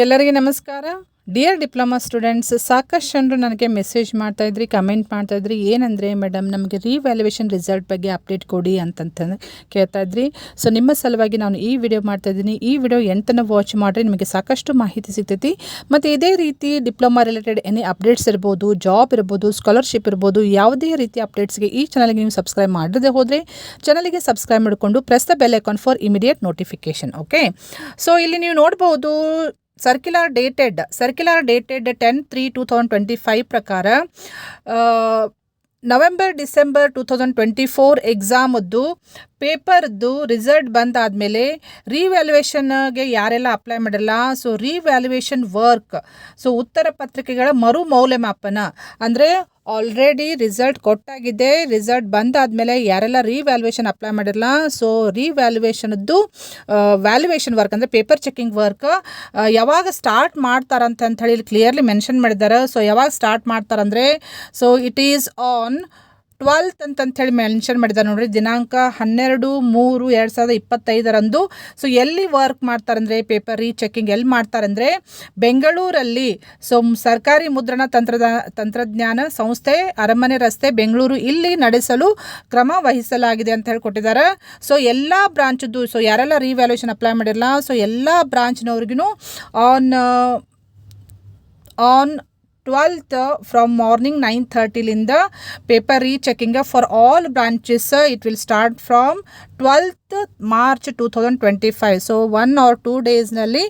ಎಲ್ಲರಿಗೆ ನಮಸ್ಕಾರ. Dear diploma students, ಸಾಕಷ್ಟು ಜನರು ನನಗೆ ಮೆಸೇಜ್ ಮಾಡ್ತಾಯಿದ್ರಿ, ಕಮೆಂಟ್ ಮಾಡ್ತಾಯಿದ್ರಿ. ಏನಂದರೆ ಮೇಡಮ್ ನಮಗೆ ರಿವ್ಯಾಲ್ಯೂಯೇಷನ್ ರಿಸಲ್ಟ್ ಬಗ್ಗೆ ಅಪ್ಡೇಟ್ ಕೊಡಿ ಅಂತಂತ ಕೇಳ್ತಾಯಿದ್ರಿ. ಸೊ ನಿಮ್ಮ ಸಲುವಾಗಿ ನಾನು ಈ ವಿಡಿಯೋ ಮಾಡ್ತಾಯಿದ್ದೀನಿ. ಈ ವಿಡಿಯೋ ಎಂತನ ವಾಚ್ ಮಾಡಿರಿ, ನಿಮಗೆ ಸಾಕಷ್ಟು ಮಾಹಿತಿ ಸಿಗ್ತೈತಿ. ಮತ್ತು ಇದೇ ರೀತಿ ಡಿಪ್ಲೊಮಾ ರಿಲೇಟೆಡ್ ಎನಿ ಅಪ್ಡೇಟ್ಸ್ ಇರ್ಬೋದು, ಜಾಬ್ ಇರ್ಬೋದು, ಸ್ಕಾಲರ್ಶಿಪ್ ಇರ್ಬೋದು, ಯಾವುದೇ ರೀತಿ ಅಪ್ಡೇಟ್ಸ್ಗೆ ಈ ಚಾನಲ್ಗೆ ನೀವು ಸಬ್ಸ್ಕ್ರೈಬ್ ಮಾಡದೆ ಹೋದರೆ ಚಾನಲ್ಗೆ ಸಬ್ಸ್ಕ್ರೈಬ್ ಮಾಡಿಕೊಂಡು press the bell icon for immediate notification. Okay, so ಇಲ್ಲಿ ನೀವು ನೋಡ್ಬೋದು ಸರ್ಕ್ಯುಲರ್ ಡೇಟೆಡ್ 10/3/2025 ಪ್ರಕಾರ ನವೆಂಬರ್-ಡಿಸೆಂಬರ್ 2024 ಎಕ್ಸಾಮದ್ದು ಪೇಪರ್ದು ರಿಸಲ್ಟ್ ಬಂದಾದಮೇಲೆ ರಿವ್ಯಾಲ್ಯೂಯೇಷನ್ಗೆ ಯಾರೆಲ್ಲ ಅಪ್ಲೈ ಮಾಡಿರಲ್ಲ, ಸೊ ರಿವ್ಯಾಲ್ಯೂಯೇಷನ್ ವರ್ಕ್, ಸೊ ಉತ್ತರ ಪತ್ರಿಕೆಗಳ ಮರು ಮೌಲ್ಯಮಾಪನ ಅಂದರೆ ಆಲ್ರೆಡಿ ರಿಸಲ್ಟ್ ಕೊಟ್ಟಾಗಿದೆ, ರಿಸಲ್ಟ್ ಬಂದಾದಮೇಲೆ ಯಾರೆಲ್ಲ ರಿವ್ಯಾಲ್ಯೂಯೇಷನ್ ಅಪ್ಲೈ ಮಾಡಿರಲ್ಲ, ಸೊ ರಿವ್ಯಾಲ್ಯೂಯೇಷನ್ದು ವ್ಯಾಲ್ಯೂಯೇಷನ್ ವರ್ಕ್ ಅಂದರೆ ಪೇಪರ್ ಚೆಕಿಂಗ್ ವರ್ಕ್ ಯಾವಾಗ ಸ್ಟಾರ್ಟ್ ಮಾಡ್ತಾರಂತ ಹೇಳಿ ಕ್ಲಿಯರ್ಲಿ ಮೆನ್ಷನ್ ಮಾಡಿದ್ದಾರೆ. ಸೊ ಯಾವಾಗ ಸ್ಟಾರ್ಟ್ ಮಾಡ್ತಾರಂದರೆ, so it is on 12th ಅಂತಂಥೇಳಿ ಮೆನ್ಷನ್ ಮಾಡಿದ್ದಾರೆ ನೋಡಿರಿ, ದಿನಾಂಕ 12/3/2025 ಸೊ ಎಲ್ಲಿ ವರ್ಕ್ ಮಾಡ್ತಾರಂದರೆ, ಪೇಪರ್ ರೀಚೆಕಿಂಗ್ ಎಲ್ಲಿ ಮಾಡ್ತಾರಂದರೆ ಬೆಂಗಳೂರಲ್ಲಿ. ಸೊ ಸರ್ಕಾರಿ ಮುದ್ರಣ ತಂತ್ರಜ್ಞಾನ ಸಂಸ್ಥೆ, ಅರಮನೆ ರಸ್ತೆ, ಬೆಂಗಳೂರು, ಇಲ್ಲಿ ನಡೆಸಲು ಕ್ರಮ ವಹಿಸಲಾಗಿದೆ ಅಂತ ಹೇಳಿ ಕೊಟ್ಟಿದ್ದಾರೆ. ಸೊ ಎಲ್ಲ ಬ್ರಾಂಚದ್ದು, ಸೊ ಯಾರೆಲ್ಲ ರಿವ್ಯಾಲ್ಯೂಯೇಷನ್ ಅಪ್ಲೈ ಮಾಡಿರಲ್ಲ, ಸೊ ಎಲ್ಲ ಬ್ರಾಂಚ್ನವ್ರಿಗೂ on 12th from morning 9:30 paper rechecking for all branches. It will start from 12th March 2025. So 1 or 2 ಡೇಸ್ನಲ್ಲಿ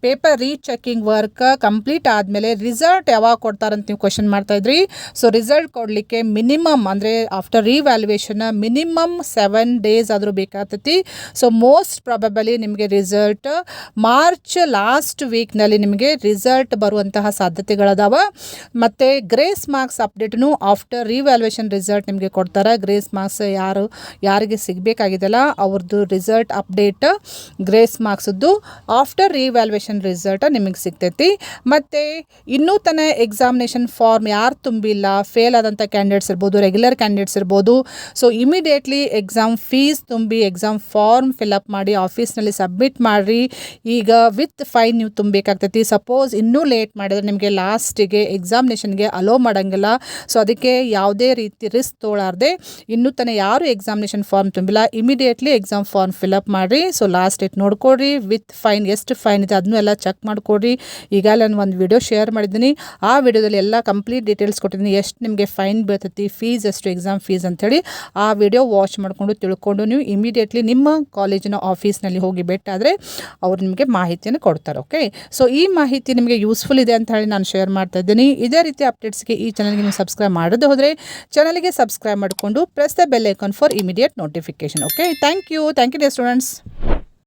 ಪೇಪರ್ ರೀಚೆಕಿಂಗ್ ವರ್ಕ್ ಕಂಪ್ಲೀಟ್ ಆದಮೇಲೆ ರಿಸಲ್ಟ್ ಯಾವಾಗ ಕೊಡ್ತಾರಂತ ನೀವು ಕ್ವಶನ್ ಮಾಡ್ತಾಯಿದ್ರಿ. ಸೊ ರಿಸಲ್ಟ್ ಕೊಡಲಿಕ್ಕೆ ಮಿನಿಮಮ್ ಅಂದರೆ ಆಫ್ಟರ್ ರಿವ್ಯಾಲ್ಯೂಯೇಷನ್ ಮಿನಿಮಮ್ 7 days ಆದರೂ ಬೇಕಾಗ್ತೈತಿ. ಸೊ ಮೋಸ್ಟ್ ಪ್ರಾಬಬಲಿ ನಿಮಗೆ ರಿಸಲ್ಟ್ ಮಾರ್ಚ್ ಲಾಸ್ಟ್ ವೀಕ್ನಲ್ಲಿ ನಿಮಗೆ ರಿಸಲ್ಟ್ ಬರುವಂತಹ ಸಾಧ್ಯತೆಗಳದಾವ. ಮತ್ತು ಗ್ರೇಸ್ ಮಾರ್ಕ್ಸ್ ಅಪ್ಡೇಟ್ನು ಆಫ್ಟರ್ ರಿವ್ಯಾಲ್ಯೂಯೇಷನ್ ರಿಸಲ್ಟ್ ನಿಮಗೆ ಕೊಡ್ತಾರೆ. ಗ್ರೇಸ್ ಮಾರ್ಕ್ಸ್ ಯಾರಿಗೆ ಸಿಗಬೇಕಾಗಿದೆಲ್ಲ ಅವ್ರದ್ದು ರಿಸಲ್ಟ್ ಅಪ್ಡೇಟ್, ಗ್ರೇಸ್ ಮಾರ್ಕ್ಸದ್ದು ಆಫ್ಟರ್ ರಿವ್ಯಾಲ್ಯೂಯೇಷನ್ ರಿಸಲ್ಟ್ ನಿಮಗೆ ಸಿಗ್ತೈತಿ. ಮತ್ತು ಇನ್ನೂ ತನಕ ಎಕ್ಸಾಮಿನೇಷನ್ ಫಾರ್ಮ್ ಯಾರು ತುಂಬಿಲ್ಲ, ಫೇಲ್ ಆದಂಥ ಕ್ಯಾಂಡಿಡೇಟ್ಸ್ ಇರ್ಬೋದು, ರೆಗ್ಯುಲರ್ ಕ್ಯಾಂಡಿಡೇಟ್ಸ್ ಇರ್ಬೋದು, ಸೊ ಇಮಿಡಿಯೇಟ್ಲಿ ಎಕ್ಸಾಮ್ ಫೀಸ್ ತುಂಬಿ ಎಕ್ಸಾಮ್ ಫಾರ್ಮ್ ಫಿಲಪ್ ಮಾಡಿ ಆಫೀಸ್ನಲ್ಲಿ ಸಬ್ಮಿಟ್ ಮಾಡಿರಿ. ಈಗ ವಿತ್ ಫೈನ್ ನೀವು ತುಂಬಬೇಕಾಗ್ತೈತಿ. ಸಪೋಸ್ ಇನ್ನೂ ಲೇಟ್ ಮಾಡಿದ್ರೆ ನಿಮಗೆ ಲಾಸ್ಟಿಗೆ ಎಕ್ಸಾಮಿನೇಷನ್ಗೆ ಅಲೋ ಮಾಡೋಂಗಿಲ್ಲ. ಸೊ ಅದಕ್ಕೆ ಯಾವುದೇ ರೀತಿ ರಿಸ್ಕ್ ತೊಗೊಳ್ಳಾರ್ದೆ ಇನ್ನೂ ತನಕ ಯಾರು ಎಕ್ಸಾಮಿನೇಷನ್ ಫಾರ್ಮ್ ತುಂಬಿಲ್ಲ ಇಮಿಡಿಯೇಟ್ಲಿ ಎಕ್ಸಾಮ್ ಫಾರ್ಮ್ ಫಿಲಪ್ ಮಾಡಿರಿ. ಸೊ ಲಾಸ್ಟ್ ಡೇಟ್ ನೋಡ್ಕೊಡ್ರಿ, ವಿತ್ ಫೈನ್ ಎಷ್ಟು ಫೈನ್ ಇದೆ ಅದನ್ನೂ ಎಲ್ಲ ಚೆಕ್ ಮಾಡಿಕೊಡ್ರಿ. ಈಗಾಗಲೇ ನಾನು ಒಂದು ವಿಡಿಯೋ ಶೇರ್ ಮಾಡಿದ್ದೀನಿ, ಆ ವಿಡಿಯೋದಲ್ಲಿ ಎಲ್ಲ ಕಂಪ್ಲೀಟ್ ಡೀಟೇಲ್ಸ್ ಕೊಟ್ಟಿದ್ದೀನಿ, ಎಷ್ಟು ನಿಮಗೆ ಫೈನ್ ಬೀಳ್ತೈತಿ, ಫೀಸ್ ಎಷ್ಟು, ಎಕ್ಸಾಮ್ ಫೀಸ್ ಅಂಥೇಳಿ ಆ ವಿಡಿಯೋ ವಾಚ್ ಮಾಡಿಕೊಂಡು ತಿಳ್ಕೊಂಡು ನೀವು ಇಮಿಡಿಯೇಟ್ಲಿ ನಿಮ್ಮ ಕಾಲೇಜಿನ ಆಫೀಸ್ನಲ್ಲಿ ಹೋಗಿ ಭೇಟಾದರೆ ಅವ್ರು ನಿಮಗೆ ಮಾಹಿತಿಯನ್ನು ಕೊಡ್ತಾರೆ. ಓಕೆ, ಸೊ ಈ ಮಾಹಿತಿ ನಿಮಗೆ ಯೂಸ್ಫುಲ್ ಇದೆ ಅಂತ ಹೇಳಿ ನಾನು ಶೇರ್ ಮಾಡ್ತಾ ಇದ್ದೀನಿ. ಇದೇ ರೀತಿ ಅಪ್ಡೇಟ್ಸ್ಗೆ ಈ ಚಾನಲ್ಗೆ ನೀವು ಸಬ್ಸ್ಕ್ರೈಬ್ ಮಾಡದೆ ಹೋದರೆ ಚಾನಲ್ಗೆ ಸಬ್ಸ್ಕ್ರೈಬ್ ಮಾಡಿಕೊಂಡು press the bell icon for immediate notification. Okay, thank you dear students.